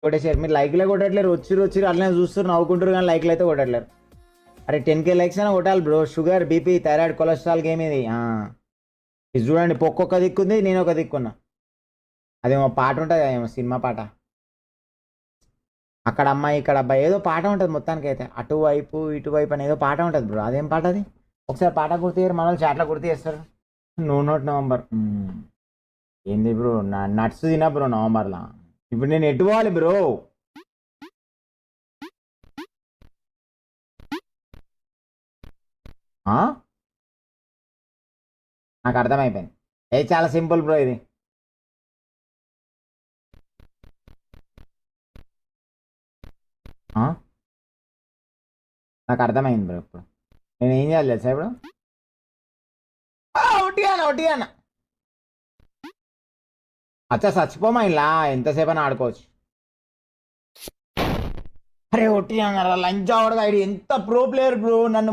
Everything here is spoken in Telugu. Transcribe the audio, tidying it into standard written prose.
కొట్టేసారు. మీరు లైక్లే కొట్టట్లేరు, వచ్చిరు అట్లనే చూస్తారు నవ్వుకుంటారు, కానీ లైక్లు అయితే కొట్టట్లేరు. అరే 10K లైక్స్ అయినా కొట్టాలి bro. Sugar, BP, thyroid, cholesterol game ఇది. ఇది చూడండి, ఒక్కొక్క దిక్కుంది, నేను ఒక దిక్కున్నా. అదేమో పాట ఉంటుంది, ఏమో సినిమా పాట, అక్కడ అమ్మాయి ఇక్కడ అబ్బాయి ఏదో పాట ఉంటుంది మొత్తానికి అయితే, అటువైపు ఇటువైపు అని ఏదో పాట ఉంటుంది బ్రో. అదేం పాట అది? ఒకసారి పాట గుర్తు చేయరు, మన వాళ్ళు చాట్లో గుర్తు చేస్తారు. నోట్ నవంబర్ ఏంది బ్రో? నట్స్ తినా బ్రో నవంబర్లో. ఇప్పుడు నేను ఎటు పోవాలి బ్రో? నాకు అర్థమైపోయింది. చాలా సింపుల్ బ్రో ఇది. నాకు అర్థమైంది బ్రో. ఇప్పుడు నేను ఏం చేయాలి తెలుసా? ఇప్పుడు ఒట్టిగాన అచ్చా చచ్చిపోమా ఇలా ఎంతసేపు అని ఆడుకోవచ్చు. అరే ఒట్టిగా లంచ్ అవడగా, ఎంత ప్రో ప్లేయర్ బ్రో. నన్ను